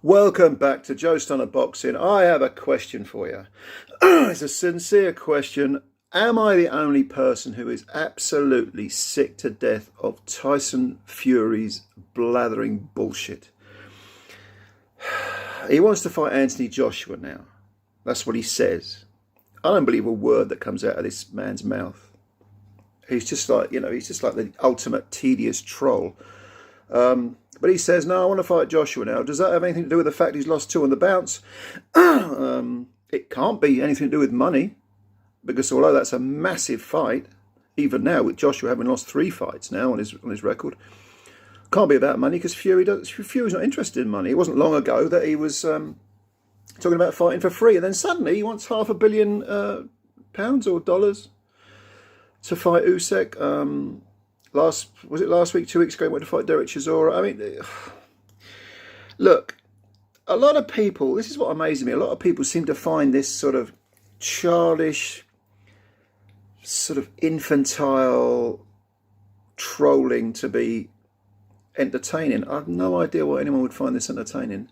Welcome back to Joe Stunner Boxing. I have a question for you. It's a sincere question. Am I the only person who is absolutely sick to death of Tyson Fury's blathering bullshit? He wants to fight Anthony Joshua now. That's what he says. I don't believe a word that comes out of this man's mouth. He's just like, he's just like the ultimate tedious troll. But he says, no, I want to fight Joshua now. Does that have anything to do with the fact he's lost 2 on the bounce? It can't be anything to do with money, because although that's a massive fight, even now with Joshua having lost 3 fights now on his record, can't be about money, because Fury's not interested in money. It wasn't long ago that he was talking about fighting for free, and then suddenly he wants £500 million pounds or dollars to fight Usyk. Was it last week, 2 weeks ago, he went to fight Derek Chisora? I mean, look, a lot of people, this is what amazes me, a lot of people seem to find this sort of childish, sort of infantile trolling to be entertaining. I have no idea why anyone would find this entertaining.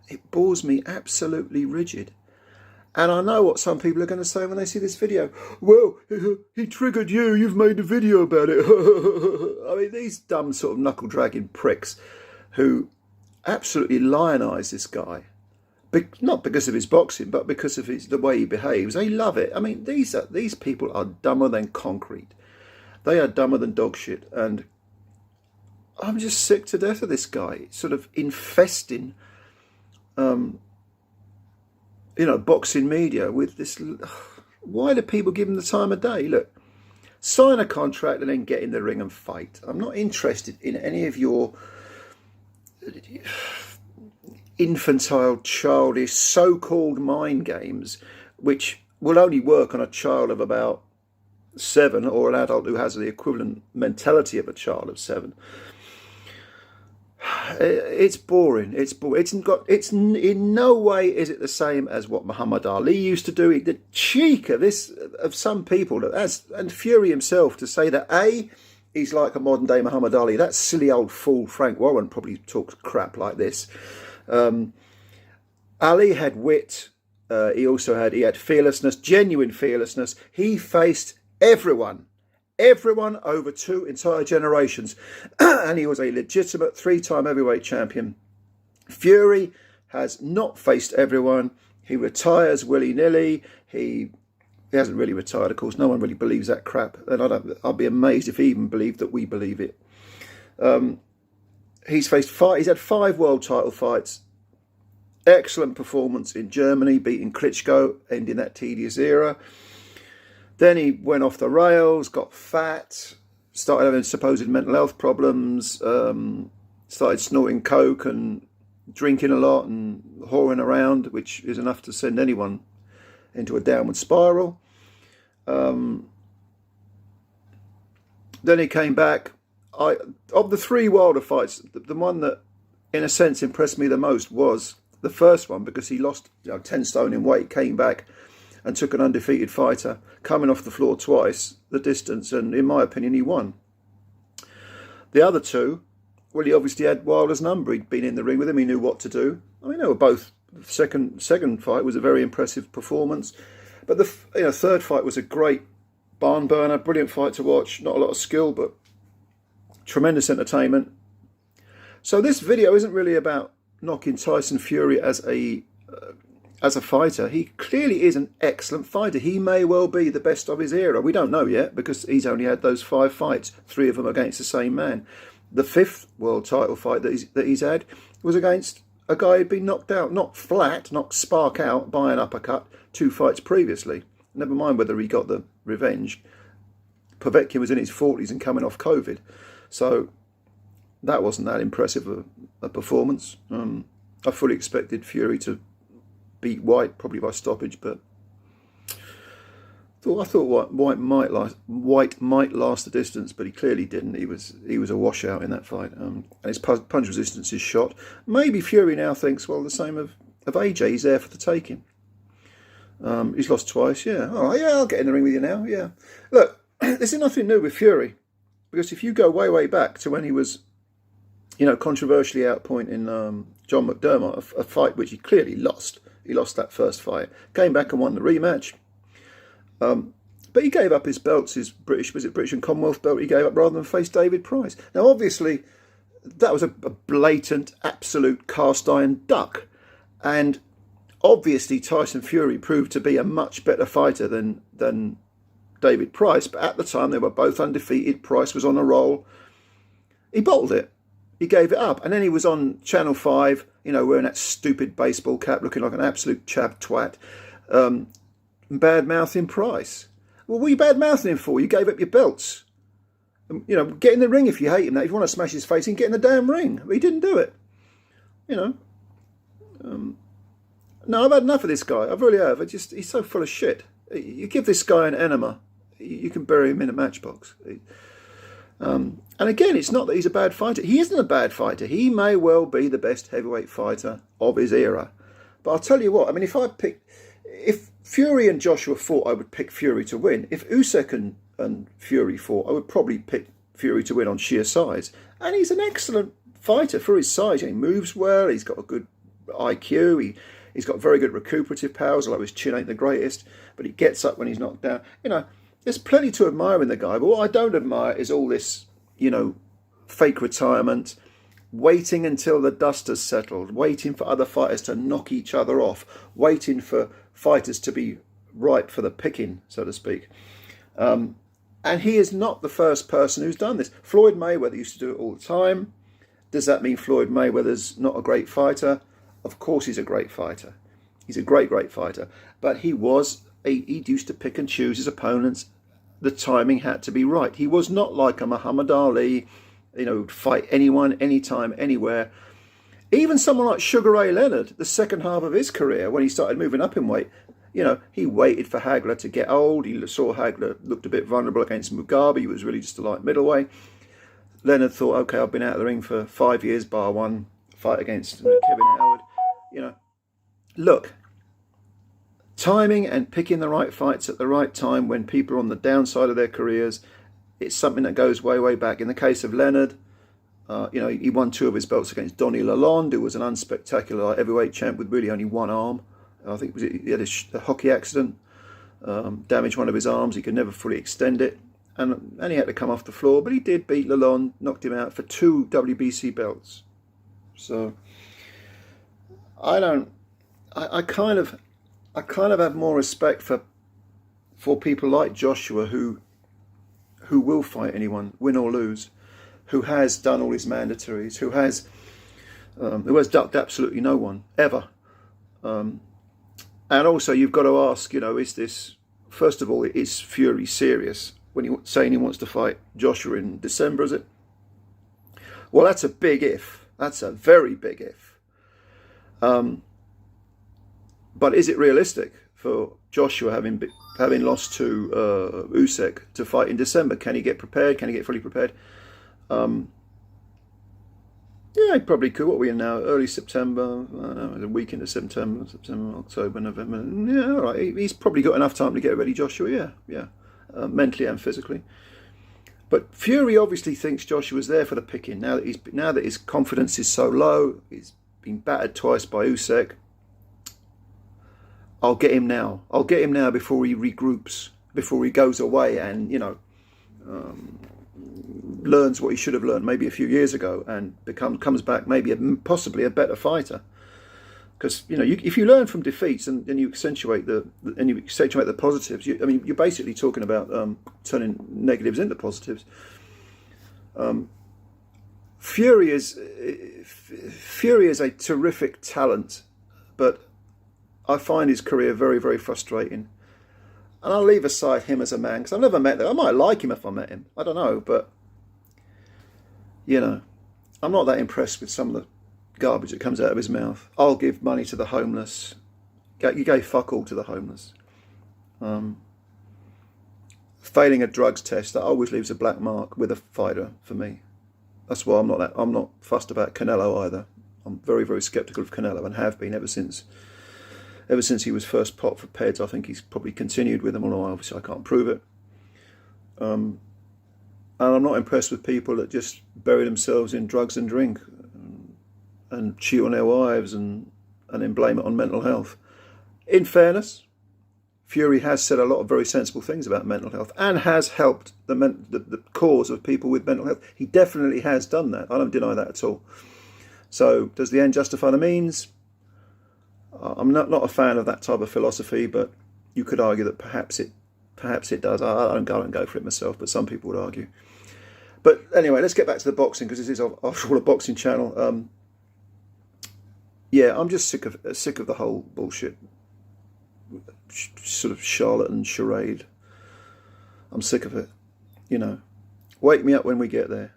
It bores me absolutely rigid. And I know what some people are going to say when they see this video. Well, he triggered you. You've made a video about it. I mean, these dumb sort of knuckle-dragging pricks who absolutely lionise this guy. Not because of his boxing, but because of the way he behaves. They love it. I mean, these people are dumber than concrete. They are dumber than dog shit. And I'm just sick to death of this guy. Sort of infesting... boxing media with this. Why do people give him the time of day? Look, sign a contract and then get in the ring and fight. I'm not interested in any of your infantile, childish, so-called mind games, which will only work on a child of about 7 or an adult who has the equivalent mentality of a child of 7. It's boring. It's boring. It's in no way is it the same as what Muhammad Ali used to do. The cheek of some people, and Fury himself, to say that he's like a modern day Muhammad Ali. That silly old fool Frank Warren probably talks crap like this. Ali had wit. He had fearlessness, genuine fearlessness. He faced everyone over 2 entire generations, and he was a legitimate 3-time heavyweight champion. Fury has not faced everyone. He retires willy-nilly. He hasn't really retired, of course. No one really believes that crap, and I'd be amazed if he even believed that we believe it. He's had 5 world title fights. Excellent performance in Germany, beating Klitschko, ending that tedious era. Then he went off the rails, got fat, started having supposed mental health problems, started snorting coke and drinking a lot and whoring around, which is enough to send anyone into a downward spiral. Then he came back. Of the 3 Wilder fights, the one that, in a sense, impressed me the most was the first one, because he lost 10 stone in weight, came back and took an undefeated fighter, coming off the floor twice, the distance, and in my opinion, he won. The other 2, well, he obviously had Wilder's number. He'd been in the ring with him. He knew what to do. I mean, they were both. The second fight was a very impressive performance, but the third fight was a great barn burner, brilliant fight to watch. Not a lot of skill, but tremendous entertainment. So this video isn't really about knocking Tyson Fury as a fighter. He clearly is an excellent fighter. He may well be the best of his era. We don't know yet, because he's only had those 5 fights, 3 of them against the same man. The 5th world title fight that he's had was against a guy who'd been knocked out, not flat, knocked spark out by an uppercut 2 fights previously. Never mind whether he got the revenge. Povetkin was in his 40s and coming off COVID. So that wasn't that impressive a performance. I fully expected Fury to beat White, probably by stoppage, but I thought White might last the distance, but he clearly didn't. He was a washout in that fight, and his punch resistance is shot. Maybe Fury now thinks, well, the same of AJ. He's there for the taking. He's lost twice. Yeah, all right, yeah, I'll get in the ring with you now. Yeah, look, this is nothing new with Fury, because if you go way back to when he was controversially outpointing John McDermott, a fight which he clearly lost. He lost that first fight. Came back and won the rematch. But he gave up his belts, his British and Commonwealth belt he gave up rather than face David Price. Now, obviously, that was a blatant, absolute cast iron duck. And obviously, Tyson Fury proved to be a much better fighter than David Price. But at the time, they were both undefeated. Price was on a roll. He bottled it. He gave it up. And then he was on Channel 5, wearing that stupid baseball cap, looking like an absolute chab twat, bad-mouthing Price. Well, what are you bad-mouthing him for? You gave up your belts. Get in the ring if you hate him. Now, if you want to smash his face in, get in the damn ring. But he didn't do it. No, I've had enough of this guy. I really have. He's so full of shit. You give this guy an enema, you can bury him in a matchbox. And again, it's not that he's a bad fighter. He isn't a bad fighter. He may well be the best heavyweight fighter of his era. But I'll tell you what, if Fury and Joshua fought, I would pick Fury to win. If Usyk and Fury fought, I would probably pick Fury to win on sheer size. And he's an excellent fighter for his size. He moves well. He's got a good IQ. He's got very good recuperative powers, although his chin ain't the greatest. But he gets up when he's knocked down. There's plenty to admire in the guy. But what I don't admire is all this, fake retirement, waiting until the dust has settled, waiting for other fighters to knock each other off, waiting for fighters to be ripe for the picking, so to speak. And he is not the first person who's done this. Floyd Mayweather used to do it all the time. Does that mean Floyd Mayweather's not a great fighter? Of course he's a great fighter. He's a great, great fighter. But he used to pick and choose his opponents. The timing had to be right. He was not like a Muhammad Ali, fight anyone, anytime, anywhere. Even someone like Sugar Ray Leonard, the second half of his career, when he started moving up in weight, he waited for Hagler to get old. He saw Hagler looked a bit vulnerable against Mugabe. He was really just a light middleweight. Leonard thought, okay, I've been out of the ring for 5 years, bar one fight against Kevin Howard. Look, timing and picking the right fights at the right time when people are on the downside of their careers, it's something that goes way, way back. In the case of Leonard, he won 2 of his belts against Donny Lalonde, who was an unspectacular heavyweight champ with really only one arm. I think he had a hockey accident, damaged one of his arms. He could never fully extend it, and he had to come off the floor. But he did beat Lalonde, knocked him out for 2 WBC belts. So I kind of have more respect for people like Joshua who will fight anyone, win or lose, who has done all his mandatories, who has ducked absolutely no one ever. And also, you've got to ask, is this, first of all, is Fury serious when he's saying he wants to fight Joshua in December, is it? Well, that's a big if. That's a very big if. But is it realistic for Joshua, having lost to Usyk, to fight in December? Can he get prepared? Can he get fully prepared? Yeah, he probably could. What are we in now? Early September. I don't know, a week into September, October, November. Yeah, all right. He's probably got enough time to get ready, Joshua. Yeah. Mentally and physically. But Fury obviously thinks Joshua's there for the picking. Now that his confidence is so low, he's been battered twice by Usyk. I'll get him now. I'll get him now before he regroups, before he goes away and learns what he should have learned maybe a few years ago and comes back maybe possibly a better fighter. Because if you learn from defeats and you accentuate the positives, you're basically talking about turning negatives into positives. Fury is a terrific talent, but I find his career very, very frustrating. And I'll leave aside him as a man, because I've never met him. I might like him if I met him. I don't know, but I'm not that impressed with some of the garbage that comes out of his mouth. I'll give money to the homeless. You gave fuck all to the homeless. Failing a drugs test, that always leaves a black mark with a fighter for me. That's why I'm not fussed about Canelo either. I'm very, very sceptical of Canelo and have been ever since he was first popped for PEDs. I think he's probably continued with them, although obviously I can't prove it. And I'm not impressed with people that just bury themselves in drugs and drink and cheat on their wives and then blame it on mental health. In fairness, Fury has said a lot of very sensible things about mental health and has helped the cause of people with mental health. He definitely has done that. I don't deny that at all. So does the end justify the means? I'm not a fan of that type of philosophy, but you could argue that perhaps it does. I don't go for it myself, but some people would argue. But anyway, let's get back to the boxing, because this is, after all, a boxing channel. Yeah, I'm just sick of the whole bullshit, sort of charlatan charade. I'm sick of it. You know, wake me up when we get there.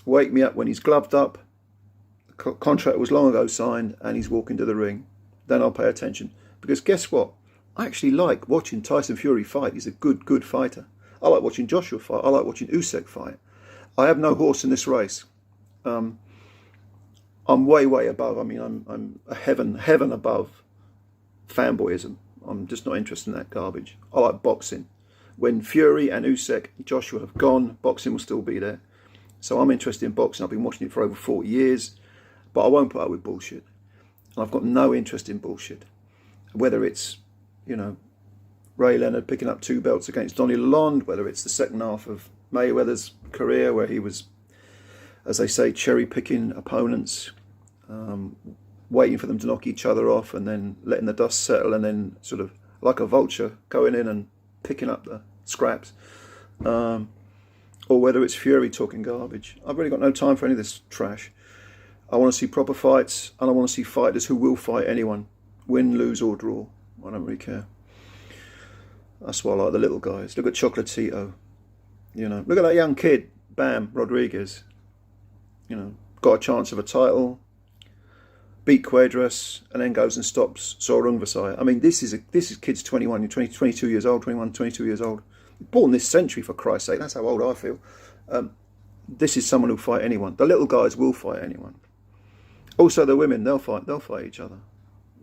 Wake me up when he's gloved up, the contract was long ago signed, and he's walking to the ring. Then I'll pay attention. Because guess what? I actually like watching Tyson Fury fight. He's a good fighter. I like watching Joshua fight. I like watching Usyk fight. I have no horse in this race. I'm way above. I mean, I'm a heaven above fanboyism. I'm just not interested in that garbage. I like boxing. When Fury and Usyk, Joshua have gone, boxing will still be there. So I'm interested in boxing. I've been watching it for over 40 years, but I won't put up with bullshit. And I've got no interest in bullshit. Whether it's, you know, Ray Leonard picking up 2 belts against Donny Lalonde, whether it's the second half of Mayweather's career where he was, as they say, cherry-picking opponents, waiting for them to knock each other off and then letting the dust settle and then sort of like a vulture going in and picking up the scraps, or whether it's Fury talking garbage. I've really got no time for any of this trash. I want to see proper fights, and I want to see fighters who will fight anyone, win, lose or draw. I don't really care. That's why I like the little guys. Look at Chocolatito. You know, look at that young kid, Bam Rodriguez. You know, got a chance of a title, beat Cuadras, and then goes and stops Sora Rungvisai. I mean, this is kids 21, 20, 22 years old, 21, 22 years old. Born this century, for Christ's sake. That's how old I feel. This is someone who'll fight anyone. The little guys will fight anyone. Also, the women, they'll fight each other.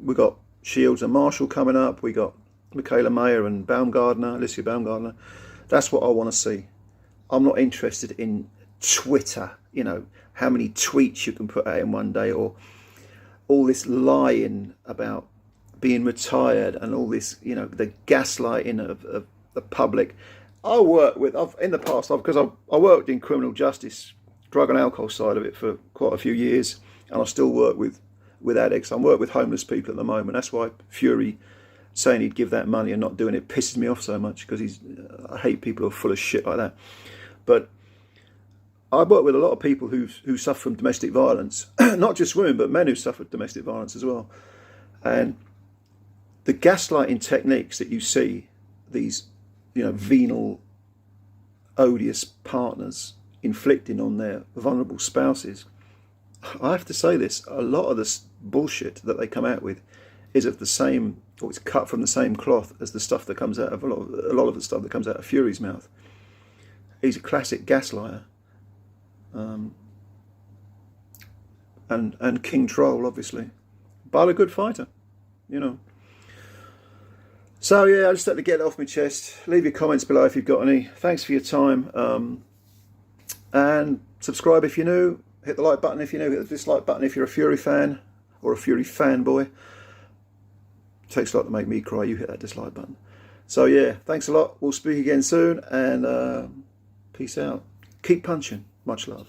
We got Shields and Marshall coming up. We got Michaela Mayer and Alicia Baumgardner. That's what I want to see. I'm not interested in Twitter, you know, how many tweets you can put out in one day, or all this lying about being retired and all this, you know, the gaslighting of the public. I work with, in the past, because I worked in criminal justice, drug and alcohol side of it for quite a few years, and I still work with addicts. I work with homeless people at the moment. That's why Fury saying he'd give that money and not doing it pisses me off so much, because I hate people who are full of shit like that. But I work with a lot of people who suffer from domestic violence, not just women, but men who suffer domestic violence as well. And the gaslighting techniques that you see, these, you know, venal, odious partners inflicting on their vulnerable spouses, I have to say this, a lot of this bullshit that they come out with is of the same, or it's cut from the same cloth as the stuff that comes out of a lot of the stuff that comes out of Fury's mouth. He's a classic gaslighter. And King Troll, obviously, but a good fighter, you know. So yeah, I just had to get it off my chest. Leave your comments below if you've got any. Thanks for your time, and subscribe if you're new. Hit the like button if you're new. Hit the dislike button if you're a Fury fan or a Fury fanboy. It takes a lot to make me cry. You hit that dislike button. So yeah, thanks a lot. We'll speak again soon, and peace out. Keep punching. Much love.